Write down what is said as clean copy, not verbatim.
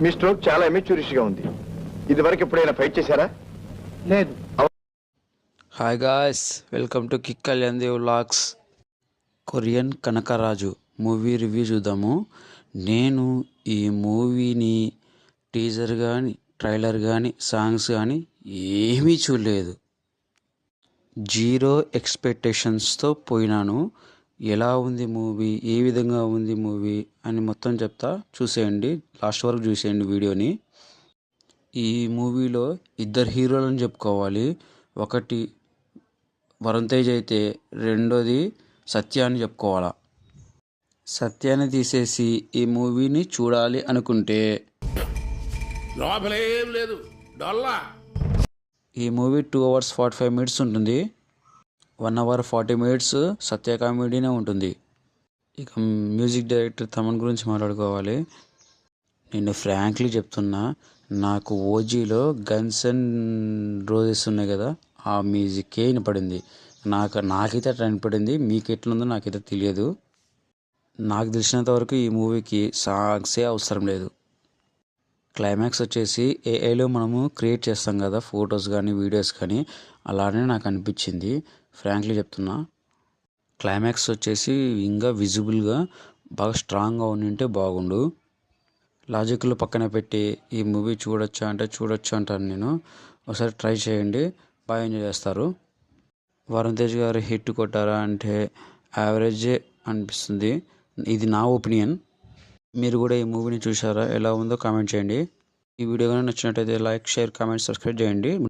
మీ stroke చాలా ఎమెచ్యూరిటీగా ఉంది. ఇది వరకు ఎప్పుడైనా ఫైట్ చేశారా? లేదు. Hi guys, welcome to Kick Kalyan Dev vlogs. Korean Kanakaraju movie review చూద్దాము. నేను ఈ మూవీని టీజర్ కానీ, ట్రైలర్ కానీ, సాంగ్స్ కానీ ఏమీ చూడలేదు. 0 ఎక్స్పెక్టేషన్స్తో పోయినాను. ఎలా ఉంది మూవీ, ఏ విధంగా ఉంది మూవీ అని మొత్తం చెప్తా, చూసేయండి, లాస్ట్ వరకు చూసేయండి వీడియోని. ఈ మూవీలో 2 హీరోలను చెప్పుకోవాలి. ఒకటి వరుణ్ తేజ్ అయితే రెండోది సత్య అని చెప్పుకోవాలా. సత్యాన్ని తీసేసి ఈ మూవీని చూడాలి అనుకుంటే లేదు. ఈ మూవీ 2 hours 45 minutes ఉంటుంది. 1 hour 40 minutes సత్య కామెడీనే ఉంటుంది. ఇక మ్యూజిక్ డైరెక్టర్ తమన్ గురించి మాట్లాడుకోవాలి. నేను ఫ్రాంక్లీ చెప్తున్నా, నాకు ఓజీలో గన్స్ అండ్ రోజెస్ ఉన్నాయి కదా, ఆ మ్యూజిక్కే వినపడింది. నాకైతే అట్లా వినపడింది. మీకు ఎట్లుందో నాకైతే తెలియదు. నాకు తెలిసినంత వరకు ఈ మూవీకి సాంగ్సే అవసరం లేదు. క్లైమాక్స్ వచ్చేసి ఏఐలో మనము క్రియేట్ చేస్తాం కదా, ఫొటోస్ కానీ వీడియోస్ కానీ, అలానే నాకు అనిపించింది. ఫ్రాంక్లీ చెప్తున్నా, క్లైమాక్స్ వచ్చేసి ఇంకా విజిబుల్గా బాగా స్ట్రాంగ్గా ఉండింటే బాగుండు. లాజిక్లు పక్కన పెట్టి ఈ మూవీ చూడొచ్చు అంటాను నేను. ఒకసారి ట్రై చేయండి, బాగా ఎంజాయ్ చేస్తారు. వరుణ్ తేజ్ గారు హిట్ కొట్టారా అంటే యావరేజే అనిపిస్తుంది. ఇది నా ఒపీనియన్. మీరు కూడా ఈ మూవీని చూసారా, ఎలా ఉందో కామెంట్ చేయండి. ఈ వీడియో కానీ నచ్చినట్టయితే లైక్, షేర్, కామెంట్, సబ్స్క్రైబ్ చేయండి.